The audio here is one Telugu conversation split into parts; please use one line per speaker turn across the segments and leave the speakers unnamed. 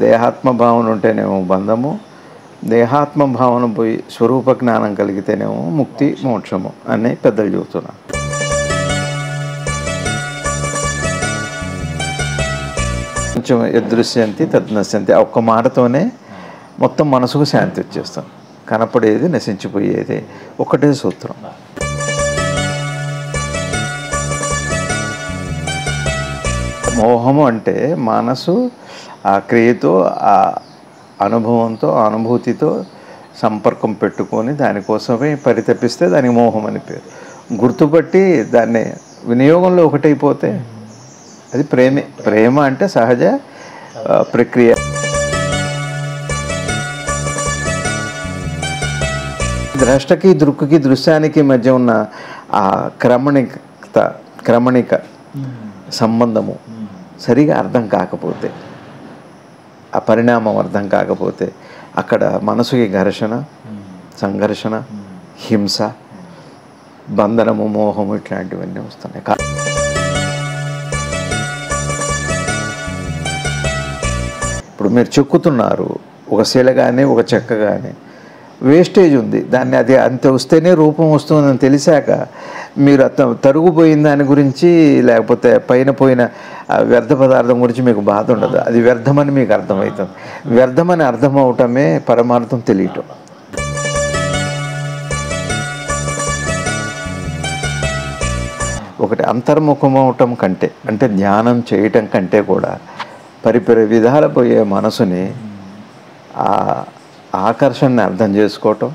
దేహాత్మ భావన ఉంటేనేమో బంధము, దేహాత్మ భావన పోయి స్వరూప జ్ఞానం కలిగితేనేమో ముక్తి మోక్షము అని పెద్దలు చెబుతున్నారు. కొంచెం యదృశ్యంతి తద్నశ్యంతి ఒక్క మాటతోనే మొత్తం మనసుకు శాంతి వచ్చేస్తుంది. కనపడేది నశించిపోయేది ఒకటే సూత్రం. మోహము అంటే మనసు ఆ క్రియతో, ఆ అనుభవంతో, అనుభూతితో సంపర్కం పెట్టుకొని దానికోసమే పరితపిస్తే దానికి మోహం అని పేరు. గుర్తుపట్టి దాన్ని వినియోగంలో ఒకటైపోతే అది ప్రేమే. ప్రేమ అంటే సహజ ప్రక్రియ. ద్రష్టకి దృక్కుకి దృశ్యానికి మధ్య ఉన్న ఆ క్రమణిక సంబంధము సరిగా అర్థం కాకపోతే, ఆ పరిణామం అర్థం కాకపోతే అక్కడ మనసుకి ఘర్షణ, సంఘర్షణ, హింస, బంధనము, మోహము ఇట్లాంటివన్నీ వస్తున్నాయి. ఇప్పుడు మీరు చెక్కుతున్నారు, ఒక శిల కానీ ఒక చెక్క కానీ వేస్టేజ్ ఉంది, దాన్ని అది అంత వస్తేనే రూపం వస్తుందని తెలిసాక మీరు తరుగుపోయిన దాని గురించి లేకపోతే పైన పోయిన వ్యర్థ పదార్థం గురించి మీకు బాధ ఉండదు. అది వ్యర్థమని మీకు అర్థమవుతుంది. వ్యర్థమని అర్థం అవటమే పరమార్థం తెలియటం. ఒకటి అంతర్ముఖం అవటం కంటే, అంటే ధ్యానం చేయటం కంటే కూడా పరిపరి విధాల పోయే మనసుని ఆ ఆకర్షణని అర్థం చేసుకోవటం,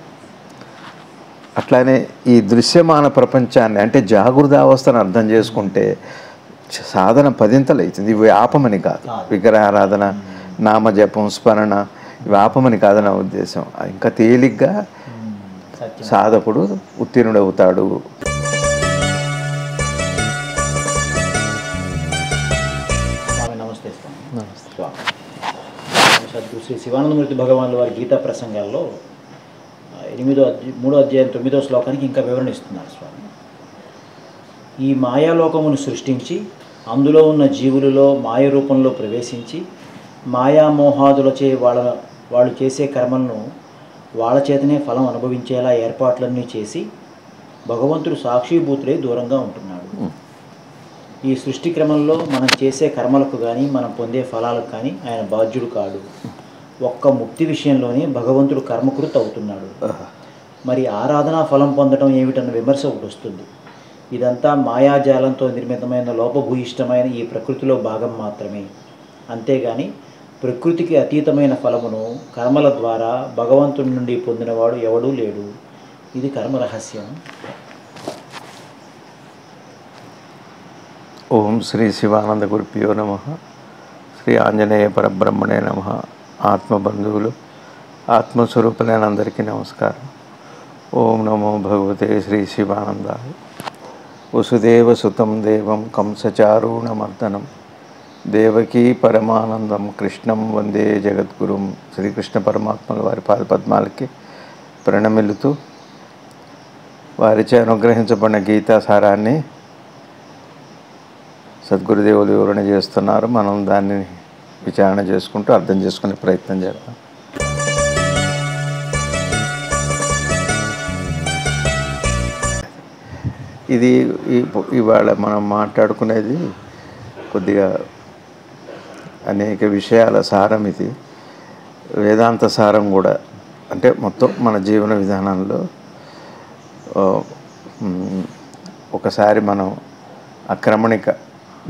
అట్లానే ఈ దృశ్యమాన ప్రపంచాన్ని అంటే జాగృత అవస్థను అర్థం చేసుకుంటే సాధన పదింతలు అవుతుంది. ఇవి ఆపమని కాదు, విగ్రహారాధన, నామజపం, స్మరణ ఇవి ఆపమని కాదని నా ఉద్దేశం. ఇంకా తేలిగ్గా సాధకుడు ఉత్తీర్ణుడవుతాడు.
సద్గురు శ్రీ శివానందమూర్తి భగవానుల వారి గీతా ప్రసంగాల్లో 3వ అధ్యాయం 9వ శ్లోకానికి ఇంకా వివరణ ఇస్తున్నారు స్వామి. ఈ మాయాలోకమును సృష్టించి అందులో ఉన్న జీవులలో మాయ రూపంలో ప్రవేశించి మాయామోహాదులచే వాళ్ళు చేసే కర్మలను వాళ్ళ చేతనే ఫలం అనుభవించేలా ఏర్పాట్లన్నీ చేసి భగవంతుడు సాక్షిభూతుడై దూరంగా ఉంటున్నాడు. ఈ సృష్టి క్రమంలో మనం చేసే కర్మలకు కానీ మనం పొందే ఫలాలకు కానీ ఆయన బాధ్యుడు కాడు. ఒక్క ముక్తి విషయంలోనే భగవంతుడు కర్మకృత్ అవుతున్నాడు. మరి ఆరాధనా ఫలం పొందడం ఏమిటన్న విమర్శ ఒకటి వస్తుంది. ఇదంతా మాయాజాలంతో నిర్మితమైన లోపభూయిష్టమైన ఈ ప్రకృతిలో భాగం మాత్రమే. అంతేగాని ప్రకృతికి అతీతమైన ఫలమును కర్మల ద్వారా భగవంతుడి నుండి పొందినవాడు ఎవడూ లేడు. ఇది కర్మ రహస్యం.
ఓం శ్రీ శివానంద గురుభ్యో నమః. శ్రీ ఆంజనేయ పరబ్రహ్మణే నమః. ఆత్మబంధువులు, ఆత్మస్వరూపులైన అందరికీ నమస్కారం. ఓం నమో భగవతే శ్రీ శివానందాయ. వసుదేవ సుతం దేవం కంసచారూణమర్దనం దేవకీ పరమానందం కృష్ణం వందే జగద్గురుం. శ్రీకృష్ణ పరమాత్మల వారి పాదపద్మాలకి ప్రణమిల్లుతూ వారిచే అనుగ్రహించబడిన గీతాసారాన్ని సద్గురుదేవులు వివరణ చేస్తున్నారు. మనం దాన్ని విచారణ చేసుకుంటూ అర్థం చేసుకునే ప్రయత్నం చేద్దాం. ఇది ఇవాళ మనం మాట్లాడుకునేది కొద్దిగా అనేక విషయాల సారం. ఇది వేదాంత సారం కూడా. అంటే మొత్తం మన జీవన విధానంలో ఒకసారి మనం అక్రమణిక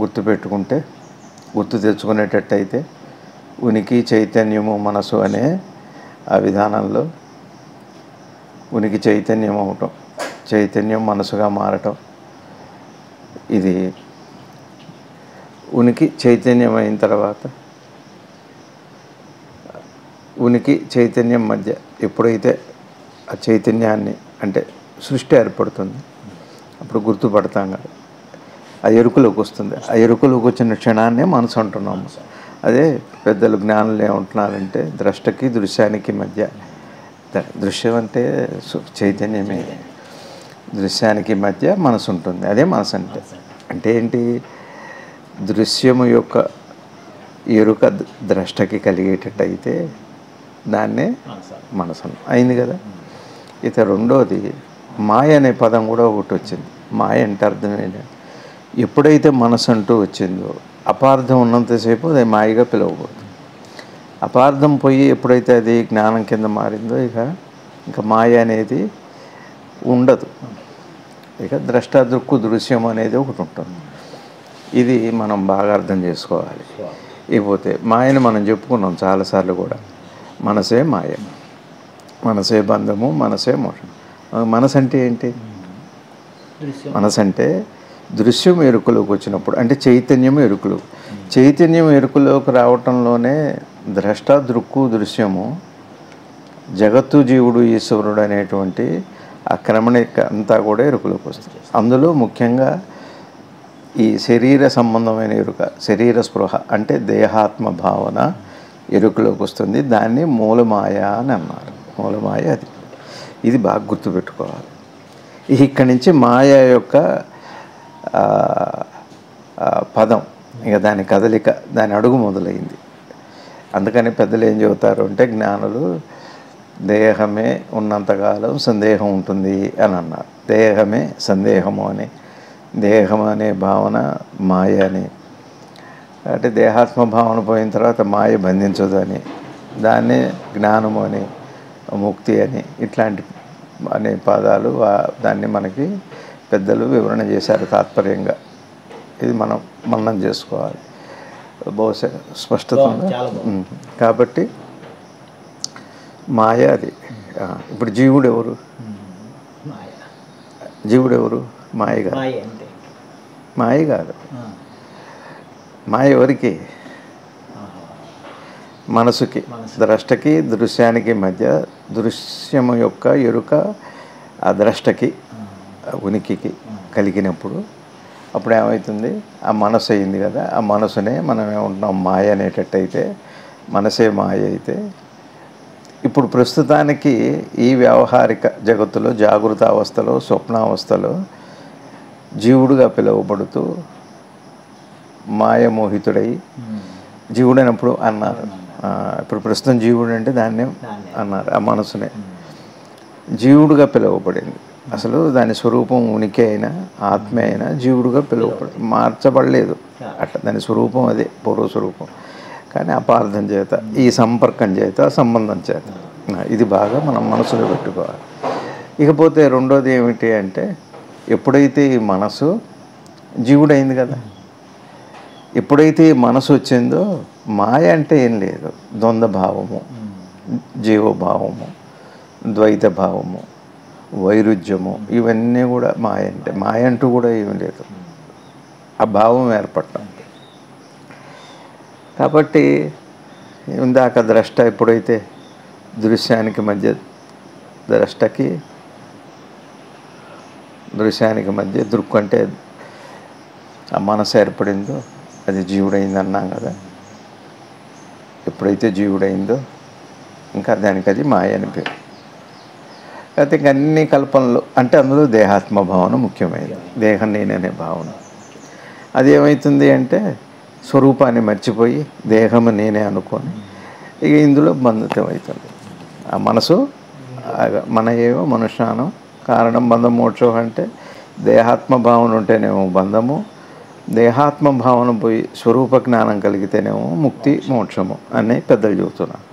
గుర్తుపెట్టుకుంటే, గుర్తు తెచ్చుకునేటట్టయితే ఉనికి, చైతన్యము, మనసు అనే ఆ విధానంలో ఉనికి చైతన్యం అవటం, చైతన్యం మనసుగా మారటం, ఇది ఉనికి చైతన్యం అయిన తర్వాత ఉనికి చైతన్యం మధ్య ఎప్పుడైతే ఆ చైతన్యాన్ని అంటే సృష్టి ఏర్పడుతుంది అప్పుడు గుర్తుపడతాం కదా, ఆ ఎరుకలోకి వస్తుంది. ఆ ఎరుకలోకి వచ్చిన క్షణాన్నే మనసు అంటున్నాము. అదే పెద్దలు జ్ఞానులు ఏమంటున్నారంటే ద్రష్టకి దృశ్యానికి మధ్య, దృశ్యం అంటే చైతన్యమే, దృశ్యానికి మధ్య మనసు ఉంటుంది. అదే మనసు అంటే. అంటే ఏంటి? దృశ్యము యొక్క ఎరుక ద్రష్టకి కలిగేటట్టయితే దాన్నే మనసు అయింది కదా. ఇక రెండోది మాయ అనే పదం కూడా ఒకటి వచ్చింది. మాయ అంటే అర్థం ఏంటంటే ఎప్పుడైతే మనసు అంటూ వచ్చిందో అపార్థం ఉన్నంతసేపు అది మాయగా పిలువబడుతుంది. అపార్థం పోయి ఎప్పుడైతే అది జ్ఞానం కింద మారిందో ఇంకా మాయ అనేది ఉండదు. ఇక ద్రష్ట దృక్కు దృశ్యం అనేది ఒకటి ఉంటుంది. ఇది మనం బాగా అర్థం చేసుకోవాలి. ఇకపోతే మాయని మనం చెప్పుకున్నాం చాలాసార్లు కూడా. మనసే మాయ, మనసే బంధము, మనసే మోక్షం. మనసు అంటే ఏంటి? మనసు అంటే దృశ్యం ఎరుకలోకి వచ్చినప్పుడు, అంటే చైతన్యం ఎరుకలు. చైతన్యం ఎరుకలోకి రావటంలోనే ద్రష్ట దృక్కు దృశ్యము, జగత్తు జీవుడు ఈశ్వరుడు అనేటువంటి ఆ క్రమణిక అంతా కూడా ఎరుకలోకి వస్తుంది. అందులో ముఖ్యంగా ఈ శరీర సంబంధమైన ఎరుక, శరీర స్పృహ అంటే దేహాత్మ భావన ఎరుకలోకి వస్తుంది. దాన్ని మూలమాయ అని అన్నారు. మూలమాయ అది. ఇది బాగా గుర్తుపెట్టుకోవాలి. ఇక్కడి నుంచి మాయ యొక్క పదం, ఇక దాని కదలిక, దాని అడుగు మొదలైంది. అందుకని పెద్దలు ఏం చెబుతారు అంటే, జ్ఞానులు దేహమే ఉన్నంతకాలం సందేహం ఉంటుంది అని అన్నారు. దేహమే సందేహము అని, దేహం అనే భావన మాయ అని, అంటే దేహాత్మ భావన పోయిన తర్వాత మాయ బంధించదు అని, దాన్నే జ్ఞానము అని, ముక్తి అని, ఇట్లాంటి అనే పదాలు దాన్ని మనకి పెద్దలు వివరణ చేశారు తాత్పర్యంగా. ఇది మనం మననం చేసుకోవాలి. బహుశా స్పష్టత కాబట్టి మాయ అది. ఇప్పుడు జీవుడు ఎవరు? జీవుడు ఎవరు? మాయ కాదు. మాయ కాదు. మాయ ఎవరికి? మనసుకి, ద్రష్టకి దృశ్యానికి మధ్య దృశ్యము యొక్క ఎరుక ఆ ద్రష్టకి ఉనికికి కలిగినప్పుడు అప్పుడు ఏమవుతుంది? ఆ మనసు అయింది కదా. ఆ మనసునే మనం ఏమంటున్నాం? మాయ అనేటట్టయితే, మనసే మాయ అయితే, ఇప్పుడు ప్రస్తుతానికి ఈ వ్యవహారిక జగత్తులో జాగృత అవస్థలో స్వప్నావస్థలో జీవుడుగా పిలువబడుతూ మాయమోహితుడై జీవుడైనప్పుడు అన్నారు. ఇప్పుడు ప్రస్తుతం జీవుడు అంటే దాన్నే అన్నారు. ఆ మనసునే జీవుడుగా పిలువబడింది. అసలు దాని స్వరూపం ఉనికి అయినా ఆత్మ అయినా జీవుడుగా పిలువబడి మార్చబడలేదు. అట్లా దాని స్వరూపం అదే, పూర్వస్వరూపం. కానీ అపార్థం చేత, ఈ సంపర్కం చేత, సంబంధం చేత, ఇది బాగా మనం మనసులో పెట్టుకోవాలి. ఇకపోతే రెండోది ఏమిటి అంటే, ఎప్పుడైతే ఈ మనసు జీవుడైంది కదా, ఎప్పుడైతే ఈ మనసు వచ్చిందో మాయ అంటే ఏం లేదు. ద్వంద్వ భావము, జీవభావము, ద్వైత భావము, వైరుధ్యము, ఇవన్నీ కూడా మాయ అంటే. మాయ అంటూ కూడా ఏమీ లేదు. ఆ భావం ఏర్పడటం. కాబట్టి ఇందాక ద్రష్ట ఎప్పుడైతే దృశ్యానికి మధ్య, దృశ్యానికి మధ్య దృక్కు అంటే ఆ మనసు ఏర్పడిందో అది జీవుడైంది అన్నాం కదా. ఎప్పుడైతే జీవుడైందో ఇంకా దానికి అది మాయ అని పేరు. అయితే ఇంక అన్ని కల్పనలు అంటే అందులో దేహాత్మ భావన ముఖ్యమైనది. దేహం నేననే భావన. అది ఏమవుతుంది అంటే స్వరూపాన్ని మర్చిపోయి దేహము నేనే అనుకొని ఇక ఇందులో బంధితం అవుతుంది. ఆ మనసు మన ఏవో మనుష్యానం కారణం బంధం మోక్షం అంటే దేహాత్మ భావన ఉంటేనేమో బంధము, దేహాత్మ భావన పోయి స్వరూప జ్ఞానం కలిగితేనేమో ముక్తి మోక్షము అని పెద్దలు చెబుతున్నారు.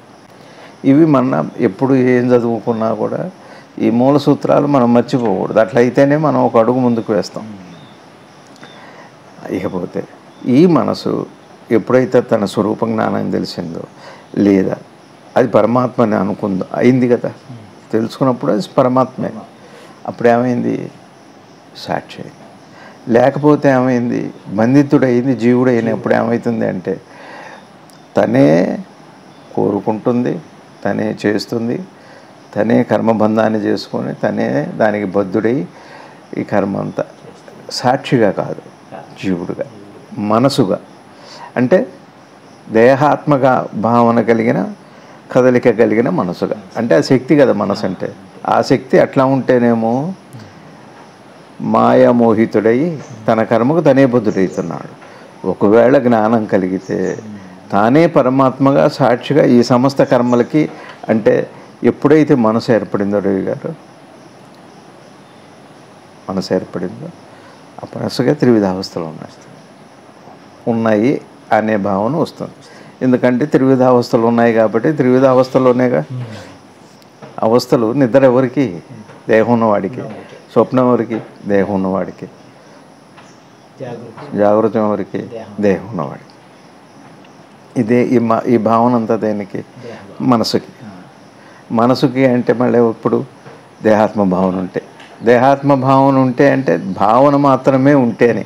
ఇవి మన ఎప్పుడు ఏం చదువుకున్నా కూడా ఈ మూల సూత్రాలు మనం మర్చిపోకూడదు. అట్లయితేనే మనం ఒక అడుగు ముందుకు వేస్తాం. ఇకపోతే ఈ మనసు ఎప్పుడైతే తన స్వరూప జ్ఞానం తెలిసిందో, లేదా అది పరమాత్మని అనుకుందో, అయింది కదా, తెలుసుకున్నప్పుడు అది పరమాత్మే. అప్పుడు ఏమైంది? సాక్షి అయింది. లేకపోతే ఏమైంది? బంధితుడైంది. జీవుడు అయినప్పుడు ఏమవుతుంది అంటే తనే కోరుకుంటుంది, తనే చేస్తుంది, తనే కర్మబంధాన్ని చేసుకొని తనే దానికి బద్ధుడై ఈ కర్మ అంతా సాక్షిగా కాదు, జీవుడుగా, మనసుగా, అంటే దేహాత్మక భావన కలిగిన కదలిక కలిగిన మనసుగా, అంటే ఆ శక్తి కదా మనసు అంటే. ఆ శక్తి అట్లా ఉంటేనేమో మాయామోహితుడై తన కర్మకు తనే బద్ధుడవుతున్నాడు. ఒకవేళ జ్ఞానం కలిగితే తానే పరమాత్మగా సాక్షిగా ఈ సమస్త కర్మలకి అంటే ఎప్పుడైతే మనసు ఏర్పడిందో రవి గారు, మనసు ఏర్పడిందో ఆ మనసుగా త్రివిధావస్థలు ఉన్నాయి అనే భావన వస్తుంది. ఎందుకంటే త్రివిధావస్థలు ఉన్నాయి కాబట్టి త్రివిధావస్థలోనేగా అవస్థలు. నిద్ర ఎవరికి? దేహం ఉన్నవాడికి. స్వప్నం ఎవరికి? దేహం ఉన్నవాడికి. జాగృతం ఎవరికి? దేహం ఉన్నవాడికి. ఇదే ఈ భావన అంతా దేనికి? మనసుకి. మనసుకి అంటే మళ్ళీ ఇప్పుడు దేహాత్మ భావన ఉంటే, దేహాత్మ భావన ఉంటే అంటే భావన మాత్రమే ఉంటేనే,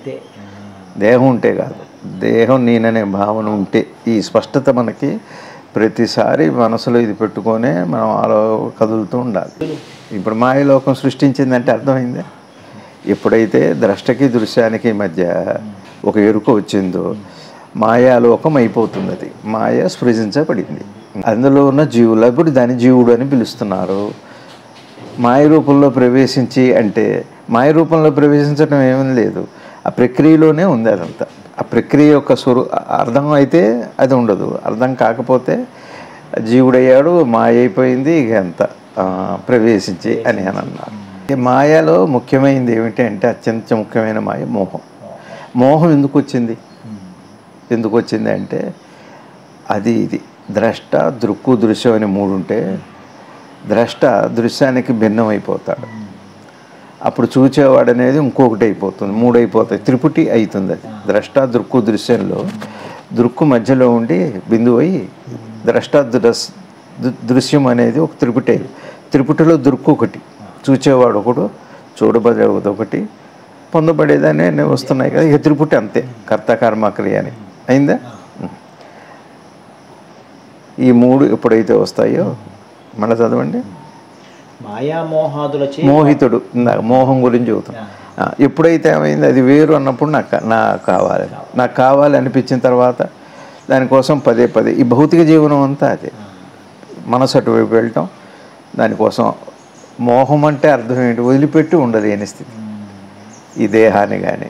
దేహం ఉంటే కాదు, దేహం నేననే భావన ఉంటే ఈ స్పష్టత మనకి ప్రతిసారి మనసులో ఇది పెట్టుకొనే మనం అలా కదులుతూ ఉండాలి. ఇప్పుడు మాయలోకం సృష్టించిందంటే అర్థమైందే. ఎప్పుడైతే ద్రష్టకి దృశ్యానికి మధ్య ఒక ఎరుక వచ్చిందో మాయాలోకం అయిపోతుంది. అది మాయ సృజించబడింది. అందులో ఉన్న జీవులు ఇప్పుడు దాన్ని జీవుడు అని పిలుస్తున్నారు. మాయ రూపంలో ప్రవేశించి అంటే మాయ రూపంలో ప్రవేశించడం ఏమీ లేదు, ఆ ప్రక్రియలోనే ఉంది అదంతా. ఆ ప్రక్రియ యొక్క అర్థం అయితే అది ఉండదు, అర్థం కాకపోతే జీవుడయ్యాడు, మాయ అయిపోయింది, ఇక అంత ప్రవేశించి అని అన్నారు. మాయలో ముఖ్యమైనది ఏమిటి అంటే అత్యంత ముఖ్యమైన మాయ మోహం. మోహం ఎందుకు వచ్చింది? ఎందుకు వచ్చింది అంటే ఇది ద్రష్ట దృక్కు దృశ్యం అని మూడు ఉంటే ద్రష్ట దృశ్యానికి భిన్నం అయిపోతాడు. అప్పుడు చూచేవాడు అనేది ఇంకొకటి అయిపోతుంది, మూడు అయిపోతాయి, త్రిపుటి అవుతుంది. అది ద్రష్ట దృక్కు దృశ్యంలో దృక్కు మధ్యలో ఉండి బిందువు అయి ద్రష్ట దృశ్యం అనేది ఒక త్రిపుటి. త్రిపుటిలో దృక్కు ఒకటి, చూచేవాడు ఒకడు, చూడబడేది ఒకటి, పొందబడేదనే వస్తున్నాయి కదా. ఇక త్రిపుటి అంతే, కర్త కర్మ క్రియ అని అయిందా. ఈ మూడు ఎప్పుడైతే వస్తాయో మళ్ళీ చదవండి. మోహితుడు, మోహం గురించి చెబుతాం. ఎప్పుడైతే ఏమైంది అది వేరు అన్నప్పుడు నాకు కావాలి అనిపించిన తర్వాత దానికోసం పదే ఈ భౌతిక జీవనం అంతా అదే. మనసు అటువైపు వెళ్ళటం, దానికోసం మోహం అంటే అర్థం ఏంటి? వదిలిపెట్టి ఉండలేని స్థితి. ఈ దేహాన్ని కానీ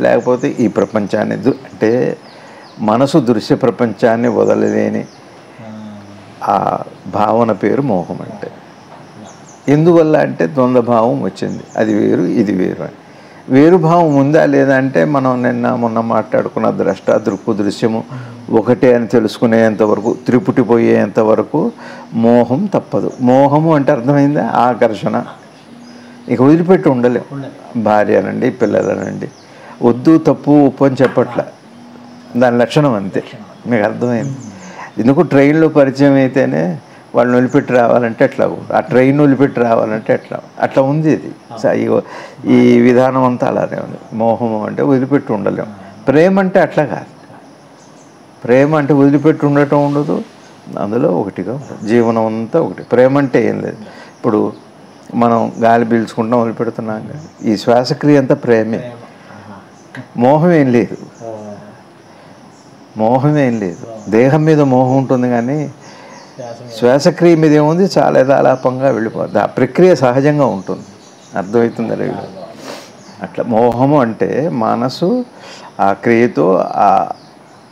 లేకపోతే ఈ ప్రపంచాన్ని అంటే మనసు దృశ్య ప్రపంచాన్ని వదలలేని ఆ భావన పేరు మోహం. అంటే ఎందువల్ల అంటే ద్వంద్వభావం వచ్చింది, అది వేరు ఇది వేరు అని. వేరుభావం ఉందా లేదా అంటే మనం మొన్న మాట్లాడుకున్న ద్రష్ట దృక్కు దృశ్యము ఒకటే అని తెలుసుకునేంత వరకు, త్రిపుటి పోయేంత వరకు మోహం తప్పదు. మోహము అంటే అర్థమైందా? ఆకర్షణ. ఇక వదిలిపెట్టి ఉండలేం. భార్యనండి, పిల్లలనండి, వద్దు తప్పు ఉప్పు అని చెప్పట్ల, దాని లక్షణం అంతే. మీకు అర్థమైంది? ఎందుకు ట్రైన్లో పరిచయం అయితేనే వాళ్ళని వదిలిపెట్టి రావాలంటే ఎట్లా, ఆ ట్రైన్ వదిలిపెట్టి రావాలంటే అట్లా ఉంది. ఇది ఈ విధానం అంతా అలానే ఉంది. మోహము అంటే వదిలిపెట్టి ఉండలేం. ప్రేమ అంటే అట్లా కాదు. ప్రేమ అంటే వదిలిపెట్టి ఉండటం ఉండదు, అందులో ఒకటిగా ఉంటుంది. జీవనం అంతా ఒకటి. ప్రేమ అంటే ఏం లేదు. ఇప్పుడు మనం గాలి పీల్చుకుంటాం, వదిలిపెడుతున్నాం కానీ ఈ శ్వాసక్రియ అంతా ప్రేమే. మోహం ఏం లేదు, మోహం ఏం లేదు. దేహం మీద మోహం ఉంటుంది కానీ శ్వాసక్రియ మీద ఏముంది? చాలా యథాలాపంగా వెళ్ళిపోద్ది. ఆ ప్రక్రియ సహజంగా ఉంటుంది. అర్థమవుతుంది లేదు? అట్లా మోహము అంటే మనసు ఆ క్రియతో, ఆ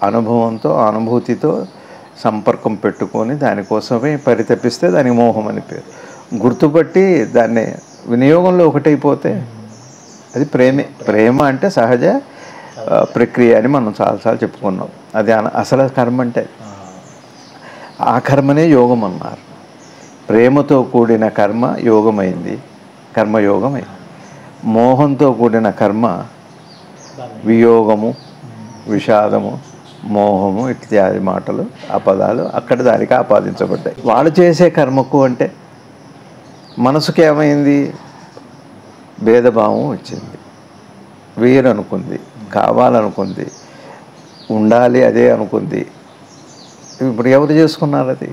అనుభవంతో, అనుభూతితో సంపర్కం పెట్టుకొని దానికోసమే పరితపిస్తే దానికి మోహం అని పేరు. గుర్తుపట్టి దాన్ని వినియోగంలో ఒకటైపోతే అది ప్రేమే. ప్రేమ అంటే సహజ ప్రక్రియ అని మనం చాలాసార్లు చెప్పుకున్నాం. అది అసలు కర్మ అంటే ఆ కర్మనే యోగం అన్నారు. ప్రేమతో కూడిన కర్మ యోగమైంది, కర్మయోగమైంది. మోహంతో కూడిన కర్మ వియోగము, విషాదము, మోహము ఇత్యాది మాటలు, ఆ పదాలు అక్కడ దానికి ఆపాదించబడ్డాయి. వాళ్ళు చేసే కర్మకు అంటే మనసుకి ఏమైంది? భేదభావం వచ్చింది, వేరు అనుకుంది, కావాలనుకుంది, ఉండాలి అదే అనుకుంది. ఇప్పుడు ఎవరు చేసుకున్నారు? అది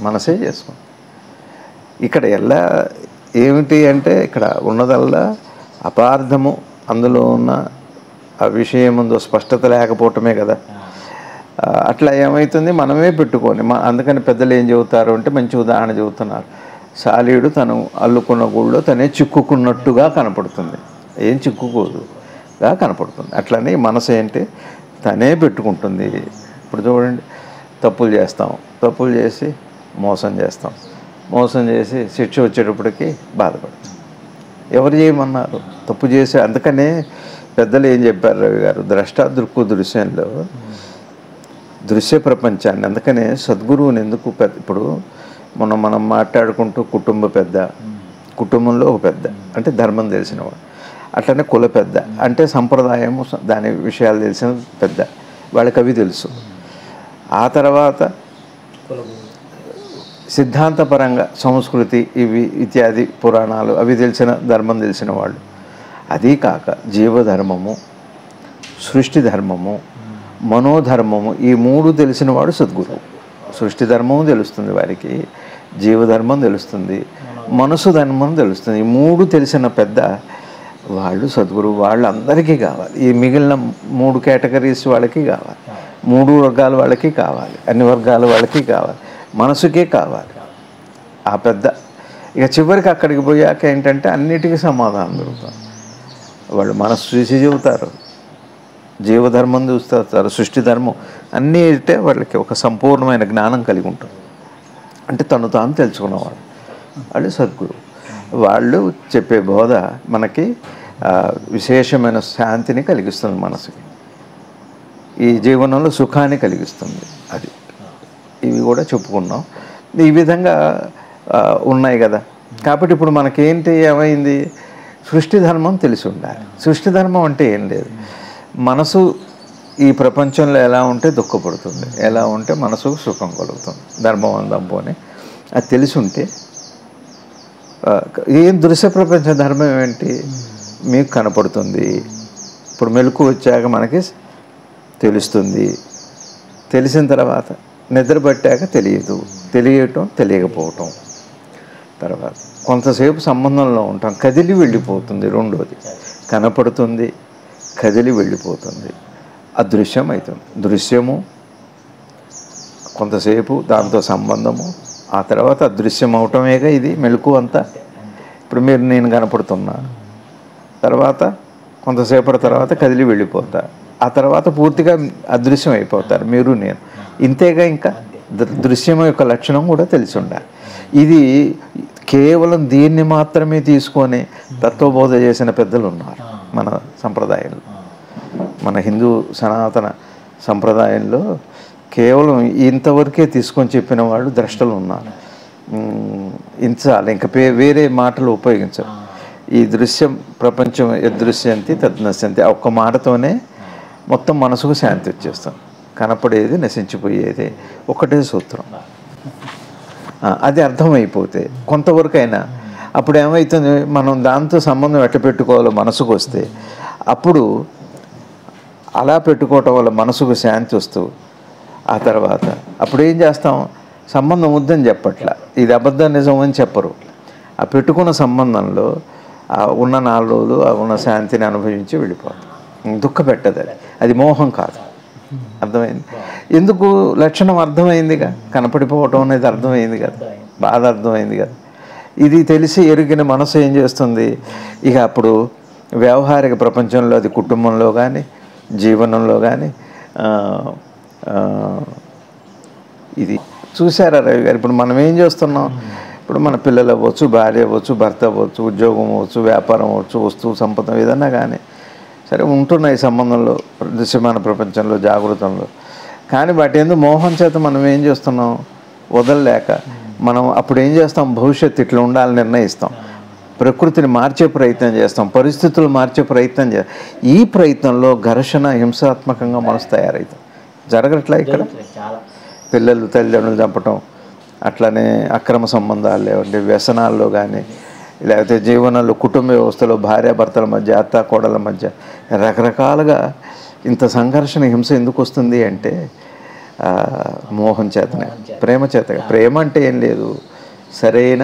మనసే చేసుకుంది. ఇక్కడ ఎలా ఏమిటి అంటే ఇక్కడ ఉన్నదల్లా అపార్థము, అందులో ఉన్న ఆ విషయం ముందు స్పష్టత లేకపోవటమే కదా. అట్లా ఏమవుతుంది? మనమే పెట్టుకొని అందుకని పెద్దలు ఏం చెబుతారు అంటే మంచి ఉదాహరణ చెబుతున్నారు. సాలీడు తను అల్లుకున్న గూళ్ళో తనే చిక్కుకున్నట్టుగా కనపడుతుంది, ఏం చిక్కుకోదుగా కనపడుతుంది. అట్లనే మనసు ఏంటి? తనే పెట్టుకుంటుంది, ఇప్పుడు చూడండి, తప్పులు చేస్తాం, తప్పులు చేసి మోసం చేస్తాం, మోసం చేసి శిక్ష వచ్చేటప్పటికి బాధపడతాం. ఎవరు చేయమన్నారు? తప్పు చేసి. అందుకనే పెద్దలు ఏం చెప్పారు రవి గారు, ద్రష్టాదృక్కు దృశ్యంలో దృశ్య ప్రపంచాన్ని, అందుకనే సద్గురువుని ఎందుకు ఇప్పుడు మనం మాట్లాడుకుంటూ కుటుంబ పెద్ద, కుటుంబంలో ఒక పెద్ద అంటే ధర్మం తెలిసినవాడు, అట్లనే కుల పెద్ద అంటే సంప్రదాయము దాని విషయాలు తెలిసిన పెద్ద, వాళ్ళకి అవి తెలుసు. ఆ తర్వాత సిద్ధాంతపరంగా సంస్కృతి ఇవి ఇత్యాది పురాణాలు అవి తెలిసిన ధర్మం తెలిసిన వాళ్ళు. అదీ కాక జీవధర్మము, సృష్టి ధర్మము, మనోధర్మము, ఈ 3 తెలిసిన వాడు సద్గురువు. సృష్టి ధర్మము తెలుస్తుంది వారికి, జీవధర్మం తెలుస్తుంది, మనసు ధర్మం తెలుస్తుంది. ఈ 3 తెలిసిన పెద్ద వాళ్ళు సద్గురువు. వాళ్ళందరికీ కావాలి. ఈ మిగిలిన 3 కేటగిరీస్ వాళ్ళకి కావాలి, 3 వర్గాల వాళ్ళకి కావాలి, అన్ని వర్గాల వాళ్ళకి కావాలి, మనసుకే కావాలి ఆ పెద్ద. ఇక చివరికి అక్కడికి పోయాక ఏంటంటే అన్నిటికీ సమాధానం దొరుకుతుంది. వాళ్ళు మనసు చూసి చెబుతారు, జీవధర్మం చూస్తారు, సృష్టి ధర్మం అన్నీ అంటే వాళ్ళకి ఒక సంపూర్ణమైన జ్ఞానం కలిగి ఉంటుంది. అంటే తను తాను తెలుసుకున్నవాడు వాళ్ళు సద్గురు. వాళ్ళు చెప్పే బోధ మనకి విశేషమైన శాంతిని కలిగిస్తుంది, మనసుకి ఈ జీవనంలో సుఖాన్ని కలిగిస్తుంది. అది ఇవి కూడా చెప్పుకున్నాం. ఈ విధంగా ఉన్నాయి కదా. కాబట్టి ఇప్పుడు మనకేంటి ఏమైంది, సృష్టి ధర్మం తెలిసి ఉండాలి. సృష్టి ధర్మం అంటే ఏం లేదు, మనసు ఈ ప్రపంచంలో ఎలా ఉంటే దుఃఖపడుతుంది, ఎలా ఉంటే మనసుకు సుఖం కలుగుతుంది, ధర్మవంతం పోని అది తెలిసి ఉంటే. ఏం దృశ్య ప్రపంచ ధర్మం ఏంటి, మీకు కనపడుతుంది. ఇప్పుడు మెలకు వచ్చాక మనకి తెలుస్తుంది, తెలిసిన తర్వాత నిద్ర పట్టాక తెలియదు, తెలియటం తెలియకపోవటం. తర్వాత కొంతసేపు సంబంధంలో ఉంటాం, కదిలి వెళ్ళిపోతుంది. రెండోది కనపడుతుంది, కదిలి వెళ్ళిపోతుంది, అదృశ్యం అవుతుంది. దృశ్యము కొంతసేపు, దాంతో సంబంధము, ఆ తర్వాత అదృశ్యం అవటమేగా ఇది మెలకు అంతా. ఇప్పుడు మీరు నేను కనపడుతున్నా, తర్వాత కొంతసేపటి తర్వాత కదిలి వెళ్ళిపోతా, ఆ తర్వాత పూర్తిగా అదృశ్యం అయిపోతారు మీరు నేను. ఇంతేగా, ఇంకా దృశ్యం యొక్క లక్షణం కూడా తెలిసి ఉండాలి. ఇది కేవలం దీన్ని మాత్రమే తీసుకొని తత్వబోధ చేసిన పెద్దలు ఉన్నారు మన సంప్రదాయంలో. మన హిందూ సనాతన సంప్రదాయంలో కేవలం ఇంతవరకే తీసుకొని చెప్పిన వాళ్ళు ద్రష్టలు ఉన్నారు. ఇంచాలి, ఇంకా వేరే మాటలు ఉపయోగించరు. ఈ దృశ్యం ప్రపంచం యదృశ్యంతి తద్నశ్యంతి ఒక్క మాటతోనే మొత్తం మనసుకు శాంతి వచ్చేస్తాం. కనపడేది నశించిపోయేది ఒకటే సూత్రం. అది అర్థమైపోతే కొంతవరకైనా అప్పుడు ఏమవుతుంది, మనం దాంతో సంబంధం ఎట్ట పెట్టుకోవాలో మనసుకు వస్తే అప్పుడు అలా పెట్టుకోవటం వల్ల మనసుకు శాంతి వస్తూ, ఆ తర్వాత అప్పుడు ఏం చేస్తాం, సంబంధం వద్దని చెప్పట్లా, ఇది అబద్ధం నిజం అని చెప్పరు. ఆ పెట్టుకున్న సంబంధంలో ఉన్న 4 రోజులు ఉన్న శాంతిని అనుభవించి వెళ్ళిపోతాం. దుఃఖ పెట్టదు, అది మోహం కాదు. అర్థమైంది ఎందుకు, లక్షణం అర్థమైందిగా, కనపడిపోవటం అనేది అర్థమైంది కదా, బాధ అర్థమైంది కదా. ఇది తెలిసి ఎరిగిన మనసు ఏం చేస్తుంది, ఇక అప్పుడు వ్యవహారిక ప్రపంచంలో, అది కుటుంబంలో కానీ జీవనంలో కానీ ఇది చూసారా రవి గారు. ఇప్పుడు మనం ఏం చేస్తున్నాం, ఇప్పుడు మన పిల్లలు అవ్వచ్చు, భార్య అవ్వచ్చు, భర్త అవ్వచ్చు, ఉద్యోగం అవ్వచ్చు, వ్యాపారం అవ్వచ్చు, వస్తువు సంపద ఏదన్నా కానీ సరే ఉంటున్నాయి సంబంధంలో, దృశ్యమాన ప్రపంచంలో, జాగృతంలో. కానీ వాటి ఎందుకు మోహం చేత మనం ఏం చేస్తున్నాం, వదలలేక మనం అప్పుడు ఏం చేస్తాం, భవిష్యత్తు ఇట్లా ఉండాలని నిర్ణయిస్తాం, ప్రకృతిని మార్చే ప్రయత్నం చేస్తాం, పరిస్థితులు మార్చే ప్రయత్నం చేస్తాం. ఈ ప్రయత్నంలో ఘర్షణ, హింసాత్మకంగా మనసు తయారవుతాం. జరగట్లే ఇక్కడ. పిల్లలు తల్లిదండ్రులు చంపటం, అట్లనే అక్రమ సంబంధాలు లేవండి, వ్యసనాల్లో కానీ, లేకపోతే జీవనంలో, కుటుంబ వ్యవస్థలో భార్యాభర్తల మధ్య, అత్త కోడల మధ్య రకరకాలుగా ఇంత సంఘర్షణ, హింస ఎందుకు వస్తుంది అంటే మోహం చేతనే, ప్రేమ చేత. ప్రేమ అంటే ఏం లేదు, సరైన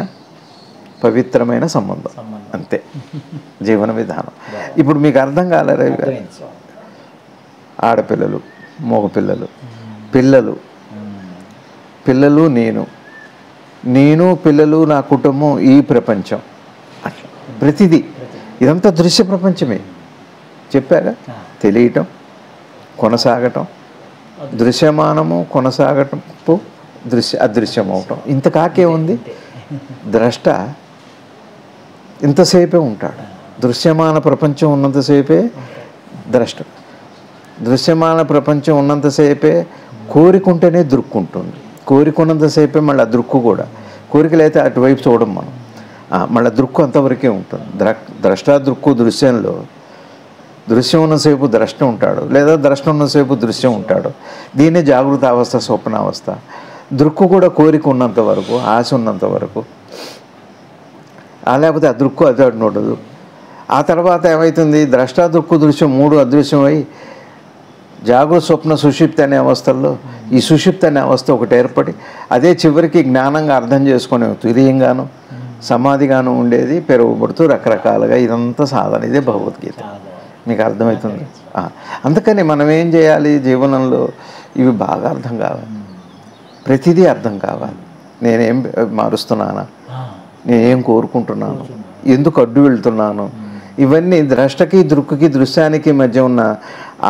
పవిత్రమైన సంబంధం అంతే, జీవన విధానం. ఇప్పుడు మీకు అర్థం కాలేరు ఇక, ఆడపిల్లలు, మగపిల్లలు, పిల్లలు, పిల్లలు, నేను పిల్లలు, నా కుటుంబం, ఈ ప్రపంచం, అట్లా ప్రతిదీ ఇదంతా దృశ్య ప్రపంచమే. చెప్పాగా, తెలియటం, కొనసాగటం, దృశ్యమానము కొనసాగటపు అదృశ్యమవటం. ఇంత కాకే ఉంది. ద్రష్ట ఇంతసేపే ఉంటాడు. దృశ్యమాన ప్రపంచం ఉన్నంతసేపే ద్రష్ట. దృశ్యమాన ప్రపంచం ఉన్నంతసేపే కోరికుంటేనే దృక్కుంటుంది. కోరికున్నంతసేపే మళ్ళీ ఆ దృక్కు కూడా. కోరికలైతే అటువైపు చూడం మనం. మళ్ళీ దృక్కు అంతవరకే ఉంటుంది. ద్రష్ట దృక్కు దృశ్యంలో దృశ్యం ఉన్నసేపు ద్రష్ట ఉంటాడు, లేదా ద్రష్ట ఉన్నసేపు దృశ్యం ఉంటాడు. దీన్నే జాగృత అవస్థ, స్వప్నావస్థ. దృక్కు కూడా కోరిక ఉన్నంత వరకు, ఆశ ఉన్నంత వరకు, లేకపోతే ఆ దృక్కు అది ఉండదు. ఆ తర్వాత ఏమవుతుంది? ద్రష్ట దృక్కు దృశ్యం మూడు అదృశ్యమై జాగృత స్వప్న సుషిప్తి అనే అవస్థల్లో ఈ సుషిప్తి అనే అవస్థ ఒకటి ఏర్పడి అదే చివరికి జ్ఞానంగా అర్థం చేసుకునే తురీయంగాను సమాధిగాను ఉండేది పెరుగుబడుతూ రకరకాలుగా. ఇదంతా సాధన. ఇదే భగవద్గీత. మీకు అర్థమవుతుంది? అందుకని మనం ఏం చేయాలి? జీవనంలో ఇవి బాగా అర్థం కావాలి. ప్రతిదీ అర్థం కావాలి. నేనేం మారుస్తున్నానా, నేనేం కోరుకుంటున్నాను, ఎందుకు అడ్డు వెళ్తున్నాను, ఇవన్నీ ద్రష్టకి దృక్కుకి దృశ్యానికి మధ్య ఉన్న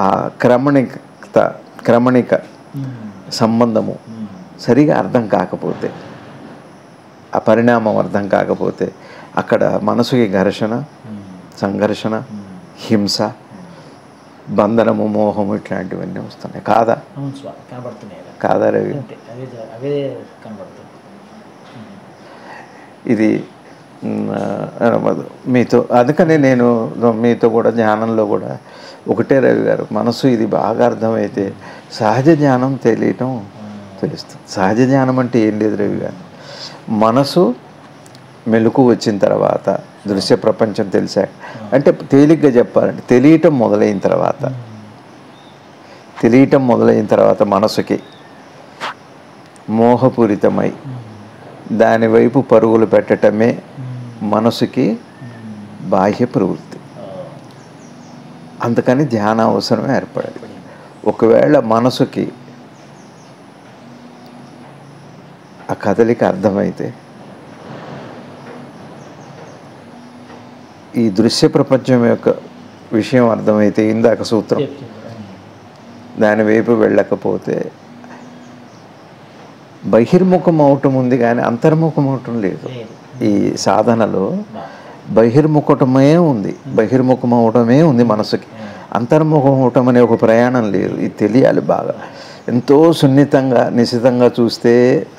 ఆ క్రమణిక సంబంధము సరిగా అర్థం కాకపోతే, ఆ పరిణామం అర్థం కాకపోతే అక్కడ మనసుకి ఘర్షణ, సంఘర్షణ, హింస, బంధనము, మోహము ఇట్లాంటివన్నీ వస్తున్నాయి. కాదా? కాదా రవి? ఇది మీతో అందుకనే నేను మీతో కూడా ధ్యానంలో కూడా ఒకటే రవి గారు, మనసు ఇది బాగా అర్థమైతే సహజ జ్ఞానం తెలియటం తెలుస్తుంది. సహజ జ్ఞానం అంటే ఏం లేదు రవి గారు, మనసు మెలకు వచ్చిన తర్వాత దృశ్య ప్రపంచం తెలిసాక, అంటే తేలిగ్గా చెప్పాలంటే తెలియటం మొదలైన తర్వాత మనసుకి మోహపూరితమై దానివైపు పరుగులు పెట్టడమే మనసుకి బాహ్య ప్రవృత్తి. అందుకని ధ్యాన అవసరం ఏర్పడదు. ఒకవేళ మనసుకి ఆ కదలిక అర్థమైతే ఈ దృశ్య ప్రపంచం యొక్క విషయం అర్థమైతే, ఇందాక సూత్రం దాని వైపు వెళ్ళకపోతే బహిర్ముఖం అవటం ఉంది కానీ అంతర్ముఖం అవటం లేదు. ఈ సాధనలో బహిర్ముఖటమే ఉంది, బహిర్ముఖం అవటమే ఉంది మనసుకి. అంతర్ముఖం అవటం అనే ఒక ప్రయాణం లేదు. ఇది తెలియాలి బాగా. ఎంతో సున్నితంగా నిశితంగా చూస్తే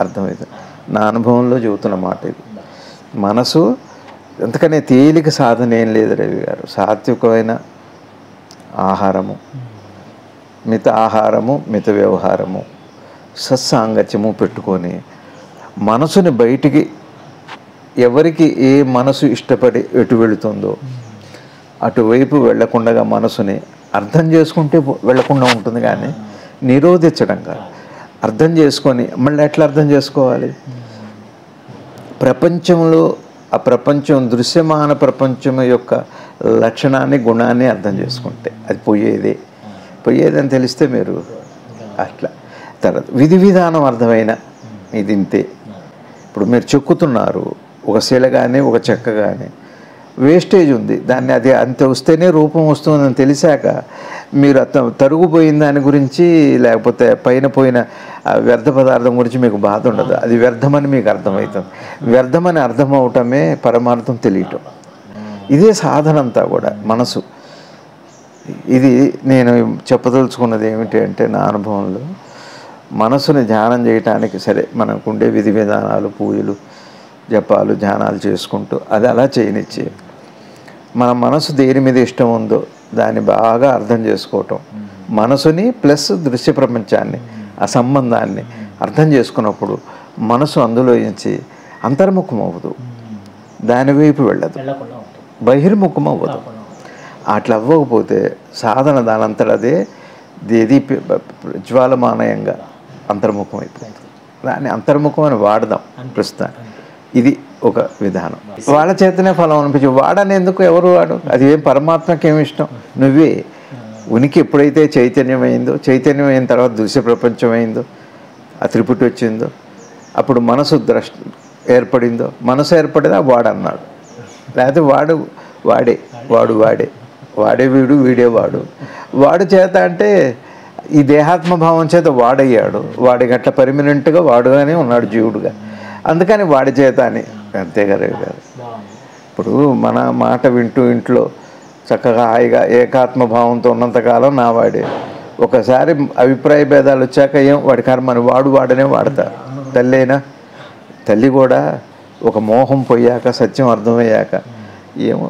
అర్థమవుతుంది. నా అనుభవంలో చెబుతున్న మాట ఇది. మనసు ఎందుకనే తేలిక సాధన ఏం లేదు రవి గారు. సాత్వికమైన ఆహారము, మిత ఆహారము, మిత వ్యవహారము, సత్సాంగత్యము పెట్టుకొని మనసుని బయటికి ఎవరికి ఏ మనసు ఇష్టపడి ఎటు వెళుతుందో అటువైపు వెళ్లకుండా మనసుని అర్థం చేసుకుంటే వెళ్లకుండా ఉంటుంది. కానీ నిరోధించడం కాదు, అర్థం చేసుకొని మళ్ళీ ఎట్లా అర్థం చేసుకోవాలి? ప్రపంచంలో ఆ ప్రపంచం దృశ్యమాన ప్రపంచం యొక్క లక్షణాన్ని, గుణాన్ని అర్థం చేసుకుంటే అది పోయేదని తెలిస్తే మీరు అట్లా. తర్వాత విధి విధానం అర్థమైన ఇది ఇంతే. ఇప్పుడు మీరు చెక్కుతున్నారు ఒక శిల కానీ ఒక చెక్క కానీ, వేస్టేజ్ ఉంది, దాన్ని అది అంత వస్తేనే రూపం వస్తుందని తెలిసాక మీరు తరుగుపోయిన దాని గురించి లేకపోతే పైన పోయిన వ్యర్థ పదార్థం గురించి మీకు బాధ ఉండదు. అది వ్యర్థమని మీకు అర్థమవుతుంది. వ్యర్థమని అర్థం అవటమే పరమార్థం తెలియటం. ఇదే సాధన అంతా కూడా మనసు. ఇది నేను చెప్పదలుచుకున్నది ఏమిటి అంటే, నా అనుభవంలో మనసుని ధ్యానం చేయటానికి సరే మనకుండే విధి విధానాలు, పూజలు, జపాలు, ధ్యానాలు చేసుకుంటూ అది అలా చేయనిచ్చి మన మనసు దేని మీద ఇష్టం ఉందో దాన్ని బాగా అర్థం చేసుకోవటం, మనసుని ప్లస్ దృశ్య ప్రపంచాన్ని ఆ సంబంధాన్ని అర్థం చేసుకున్నప్పుడు మనసు అందులో నుంచి అంతర్ముఖం అవ్వదు, దానివైపు వెళ్ళదు, బహిర్ముఖం అవ్వదు. అట్లా అవ్వకపోతే సాధన దానంతట అదే జ్వాలమానయంగా అంతర్ముఖం అయిపోతుంది. దాన్ని అంతర్ముఖం అని వాడదాం ప్రస్తుతాన్ని. ఇది ఒక విధానం. వాళ్ళ చేతనే ఫలం అనిపించు. వాడనేందుకు ఎవరు వాడు? అది ఏం పరమాత్మకి ఏమి ఇష్టం? నువ్వే. ఉనికి ఎప్పుడైతే చైతన్యమైందో, చైతన్యమైన తర్వాత దృశ్య ప్రపంచం అయిందో, ఆ త్రిపుటి వచ్చిందో, అప్పుడు మనసు ఏర్పడిందో, మనసు ఏర్పడేదా వాడన్నాడు. లేకపోతే వాడే వీడు, వీడే వాడు. వాడు చేత అంటే ఈ దేహాత్మ భావం చేత వాడయ్యాడు, వాడికి అట్లా పర్మనెంట్గా వాడుగానే ఉన్నాడు జీవుడుగా, అందుకని వాడి చేత అని. అంతే కదా గారు. ఇప్పుడు మన మాట వింటూ ఇంట్లో చక్కగా హాయిగా ఏకాత్మ భావంతో ఉన్నంతకాలం నా వాడే. ఒకసారి అభిప్రాయ భేదాలు వచ్చాక వాడి కర్మని వాడనే వాడతారు. తల్లి అయినా తల్లి కూడా ఒక మోహం పోయాక సత్యం అర్థమయ్యాక ఏమో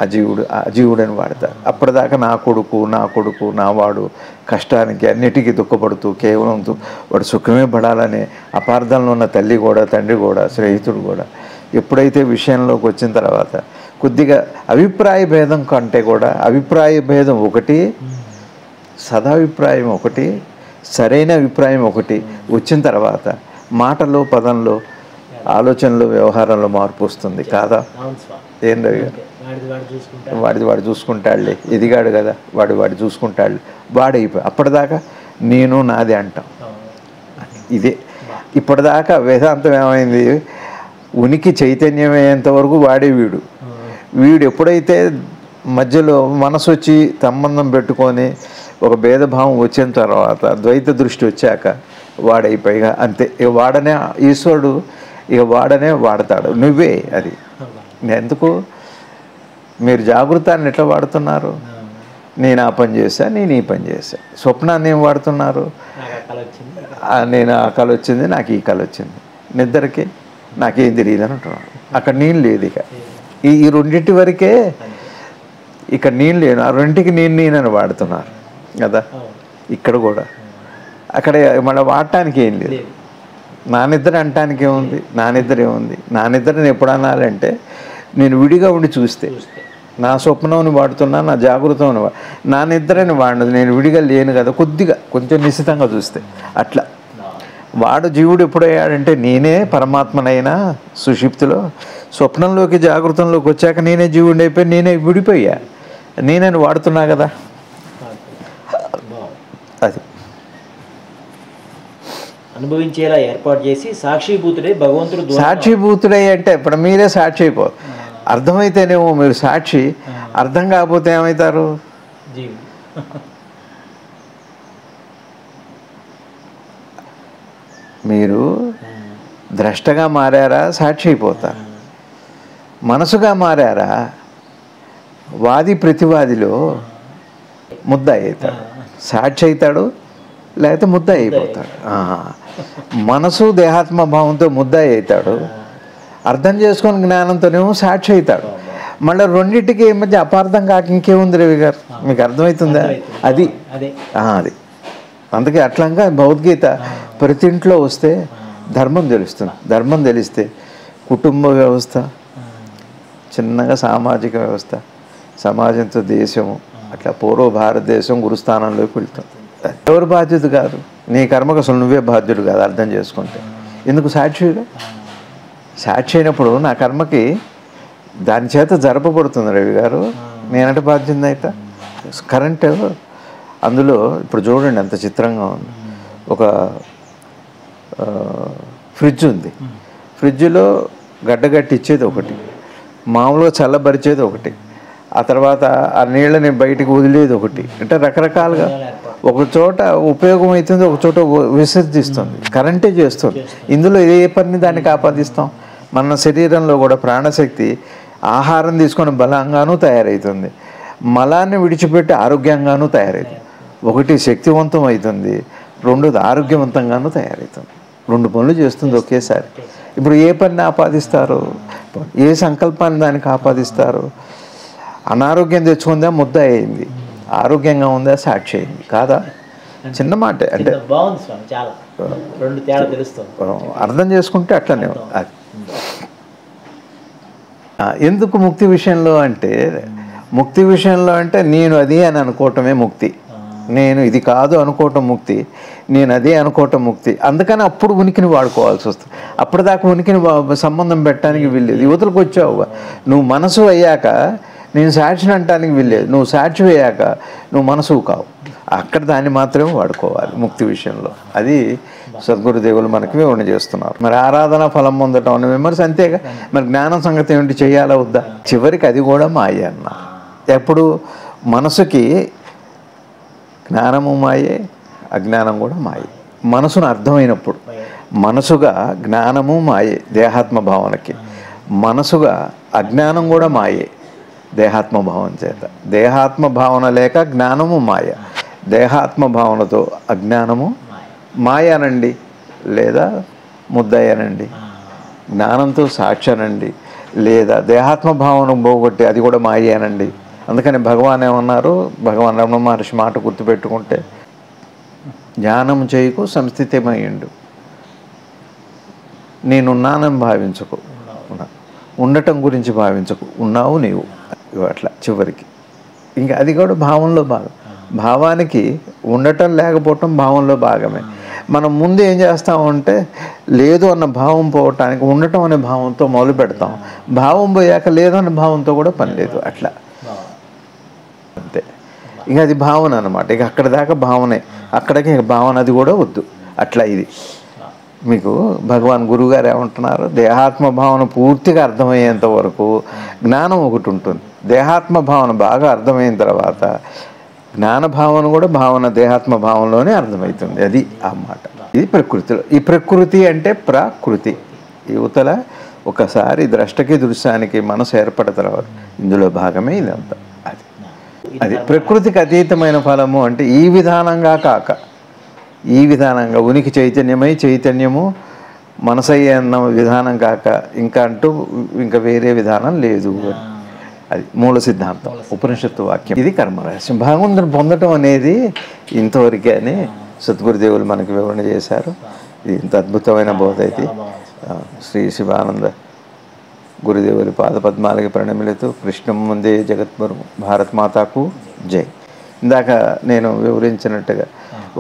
అజీవుడని వాడతారు. అప్పటిదాకా నా కొడుకు నా వాడు కష్టానికి అన్నిటికీ దుఃఖపడుతూ కేవలం వాడు సుఖమే పడాలనే అపార్థంలో ఉన్న తల్లి కూడా తండ్రి కూడా స్నేహితుడు కూడా ఎప్పుడైతే విషయంలోకి వచ్చిన తర్వాత కొద్దిగా అభిప్రాయ భేదం కంటే కూడా అభిప్రాయ భేదం ఒకటి, సదాభిప్రాయం ఒకటి, సరైన అభిప్రాయం ఒకటి వచ్చిన తర్వాత మాటలో పదంలో ఆలోచనలో వ్యవహారంలో మార్పు వస్తుంది కాదా? ఏం రవి గారు? వాడు చూసుకుంటాడులే, ఎదిగాడు కదా వాడు చూసుకుంటాడులే, వాడైపోయి అప్పటిదాకా నేను నాది అంటాం. ఇదే ఇప్పటిదాకా వేదాంతం ఏమైంది, ఉనికి చైతన్యమయ్యేంత వరకు వాడే వీడు ఎప్పుడైతే మధ్యలో మనసు వచ్చి సంబంధం పెట్టుకొని ఒక భేదభావం వచ్చిన తర్వాత ద్వైత దృష్టి వచ్చాక వాడైపోయిగా అంతే. ఇక వాడనే ఈశ్వరుడు, ఇక వాడనే వాడతాడు. నువ్వే అది. ఎందుకు మీరు జాగృతాన్ని ఎట్లా వాడుతున్నారు? నేను ఆ పని చేశా, నేను ఈ పని చేశా. స్వప్నాన్ని ఏం వాడుతున్నారు? నేను ఆ కళ వచ్చింది, నాకు ఈ కళ వచ్చింది. నిద్రకి నాకేం తెలియదు అని అంటున్నాడు. అక్కడ నేను లేదు. ఇక ఈ రెండింటి వరకే ఇక్కడ నేను లేను, ఆ రెండింటికి నేనని వాడుతున్నారు కదా. ఇక్కడ కూడా అక్కడ మన వాడటానికి ఏం లేదు. నా నిద్ర అంటానికి ఏముంది? నా నిద్రని ఎప్పుడు అనాలంటే నేను విడిగా ఉండి చూస్తే. నా స్వప్నంని వాడుతున్నా, నా జాగృతం నా నిద్రని వాడినది, నేను విడిగా లేను కదా, కొంచెం నిశ్చితంగా చూస్తే అట్లా. వాడు జీవుడు ఎప్పుడయ్యాడంటే నేనే పరమాత్మనైనా సుషిప్తిలో, స్వప్నంలోకి జాగృతంలోకి వచ్చాక నేనే జీవుడిని అయిపోయి నేనే విడిపోయా, నేనని వాడుతున్నా కదా. అది
అనుభవించేలా ఏర్పాటు చేసి సాక్షిభూతుడై భగవంతుడు.
సాక్షిభూతుడై అంటే ఇప్పుడు మీరే సాక్షి అయిపో. అర్థమైతేనేమో మీరు సాక్షి, అర్థం కాకపోతే ఏమవుతారు? మీరు ద్రష్టగా మారారా సాక్షి అయిపోతారు. మనసుగా మారారా వాది ప్రతివాదిలో ముద్దాయి అవుతాడు, సాక్షి అవుతాడు, లేకపోతే ముద్దాయి అయిపోతాడు. మనసు దేహాత్మ భావంతో ముద్దాయి అవుతాడు, అర్థం చేసుకొని జ్ఞానంతోనేమో సాక్షి అవుతాడు. మళ్ళీ రెండింటికి మధ్య అపార్థం కాక ఇంకేముంది రవి గారు? మీకు అర్థమవుతుందా? అది అందుకే అట్లంగా భగవద్గీత ప్రతి ఇంట్లో వస్తే ధర్మం తెలుస్తుంది. ధర్మం తెలిస్తే కుటుంబ వ్యవస్థ, చిన్నగా సామాజిక వ్యవస్థ, సమాజంతో దేశము, అట్లా పూర్వ భారతదేశం గురుస్థానంలోకి వెళ్తాం. ఎవరు బాధ్యత కాదు, నీ కర్మకు అసలు నువ్వే బాధ్యుడు కాదు అర్థం చేసుకుంటే. ఎందుకు సాక్షిగా? సాక్షి అయినప్పుడు నా కర్మకి దాని చేత జరపబడుతుంది రవి గారు, నేనంటే బాధ్యత అయితే. కరెంటు అందులో ఇప్పుడు చూడండి ఎంత చిత్రంగా ఉంది. ఒక ఫ్రిడ్జ్ ఉంది, ఫ్రిడ్జ్లో గడ్డగట్టి ఇచ్చేది ఒకటి, మామూలుగా చల్లబరిచేది ఒకటి, ఆ తర్వాత ఆ నీళ్ళని బయటికి వదిలేది ఒకటి. అంటే రకరకాలుగా ఒక చోట ఉపయోగం అవుతుంది, ఒక చోట విసర్జిస్తుంది. కరెంటే చేస్తుంది. ఇందులో ఏ పని దానికి ఆపాదిస్తాం? మన శరీరంలో కూడా ప్రాణశక్తి ఆహారం తీసుకొని బలంగానూ తయారవుతుంది, మలాన్ని విడిచిపెట్టి ఆరోగ్యంగానూ తయారవుతుంది. ఒకటి శక్తివంతం అవుతుంది, రెండోది ఆరోగ్యవంతంగానూ తయారవుతుంది. రెండు పనులు చేస్తుంది ఒకేసారి. ఇప్పుడు ఏ పనిని ఆపాదిస్తారు? ఏ సంకల్పాన్ని దానికి ఆపాదిస్తారు? అనారోగ్యం తెచ్చుకుందా ముద్ద అయింది, ఆరోగ్యంగా ఉందా సాక్షి అయింది కాదా? చిన్న మాట అంటే అర్థం చేసుకుంటే అట్లనే. ఎందుకు ముక్తి విషయంలో అంటే నేను అది అని అనుకోవటమే ముక్తి, నేను ఇది కాదు అనుకోవటం ముక్తి, నేను అదే అనుకోవటం ముక్తి. అందుకని అప్పుడు ఉనికిని వాడుకోవాల్సి వస్తుంది. అప్పటిదాకా ఉనికిని సంబంధం పెట్టడానికి వీల్లేదు. యువతలకు వచ్చావు నువ్వు మనసు అయ్యాక నేను సాక్షిని అంటానికి వీల్లేదు, నువ్వు సాక్షి అయ్యాక నువ్వు మనసు కావు. అక్కడ దాన్ని మాత్రమే వాడుకోవాలి ముక్తి విషయంలో. అది సద్గురుదేవులు మనకి వివరణ చేస్తున్నారు. మరి ఆరాధన ఫలం పొందటం అనే విమర్శ అంతేగా. మరి జ్ఞానం సంగతి ఏమిటి, చేయాలా వద్దా? చివరికి అది కూడా మాయ అన్న. ఎప్పుడు మనసుకి జ్ఞానము మాయే, అజ్ఞానం కూడా మాయే. మనసును అర్థమైనప్పుడు మనసుగా జ్ఞానము మాయే దేహాత్మ భావనకి, మనసుగా అజ్ఞానం కూడా మాయే దేహాత్మ భావన చేత. దేహాత్మ భావన లేక జ్ఞానము మాయ, దేహాత్మ భావనతో అజ్ఞానము మాయ అనండి, లేదా ముద్దయ్యనండి, జ్ఞానంతో సాక్షి అనండి, లేదా దేహాత్మ భావన పోగొట్టి అది కూడా మాయ అనండి. అందుకని భగవాన్ ఏమన్నారు, భగవాన్ రమణ మహర్షి మాట గుర్తుపెట్టుకుంటే, ధ్యానం చేయకు సంస్థితమయ్యిండు, నేనున్నానని భావించకు, ఉండటం గురించి భావించకు, ఉన్నావు నీవు. అట్లా చివరికి ఇంకా అది కూడా భావంలో భాగం. భావానికి ఉండటం లేకపోవటం భావంలో భాగమే. మనం ముందు ఏం చేస్తామంటే లేదు అన్న భావం పోవటానికి ఉండటం అనే భావంతో మొదలు పెడతాం, భావం పోయాక లేదు అన్న భావంతో కూడా పని లేదు. అట్లా అంతే. ఇక అది భావన అనమాట. ఇక అక్కడ దాకా భావనే, అక్కడికి ఇక భావన అది కూడా వద్దు. అట్లా ఇది మీకు భగవాన్ గురువుగారు ఏమంటున్నారు, దేహాత్మ భావన పూర్తిగా అర్థమయ్యేంత వరకు జ్ఞానం ఒకటి ఉంటుంది. దేహాత్మ భావన బాగా అర్థమైన తర్వాత జ్ఞాన భావన కూడా భావన దేహాత్మ భావనలోనే అర్థమవుతుంది. అది ఆ మాట. ఇది ప్రకృతిలో. ఈ ప్రకృతి అంటే ప్రకృతి యువతల ఒకసారి ద్రష్టకి దృశ్యానికి మనసు ఏర్పడిన తర్వాత ఇందులో భాగమే ఇదంతా. అది ప్రకృతికి అతీతమైన ఫలము అంటే ఈ విధానంగా కాక, ఈ విధానంగా ఉనికి చైతన్యమై చైతన్యము మనసయ్య అన్న విధానం కాక ఇంకా అంటూ ఇంకా వేరే విధానం లేదు. అది మూల సిద్ధాంతం, ఉపనిషత్తు వాక్యం. ఇది కర్మరహస్యం. భగవంతుని పొందటం అనేది ఇంతవరకే అని సద్గురుదేవులు మనకి వివరణ చేశారు. ఇది ఇంత అద్భుతమైన బోధ. ఇది శ్రీ శివానంద గురుదేవుల పాదపద్మాలకి ప్రణమిలుతూ కృష్ణం ముందే జగద్గురు భారత్ మాతాకు జై. ఇందాక నేను వివరించినట్టుగా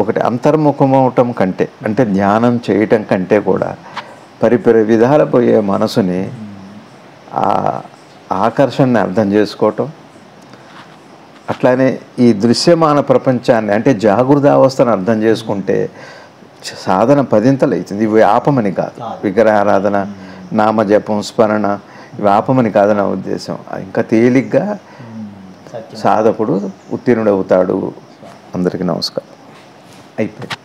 ఒకటి అంతర్ముఖమవటం కంటే, అంటే ధ్యానం చేయటం కంటే కూడా పరిపరి విధాల పోయే మనసుని ఆ ఆకర్షణని అర్థం చేసుకోవటం, అట్లానే ఈ దృశ్యమాన ప్రపంచాన్ని అంటే జాగృత అవస్థను అర్థం చేసుకుంటే సాధన పదింతలు అవుతుంది. ఇవి ఆపమని కాదు, విగ్రహారాధన నామజపం స్మరణ ఇవి ఆపమని కాదు నా ఉద్దేశం. ఇంకా తేలిగ్గా సాధకుడు ఉత్తీర్ణుడవుతాడు. అందరికీ నమస్కారం. అయిపోయింది.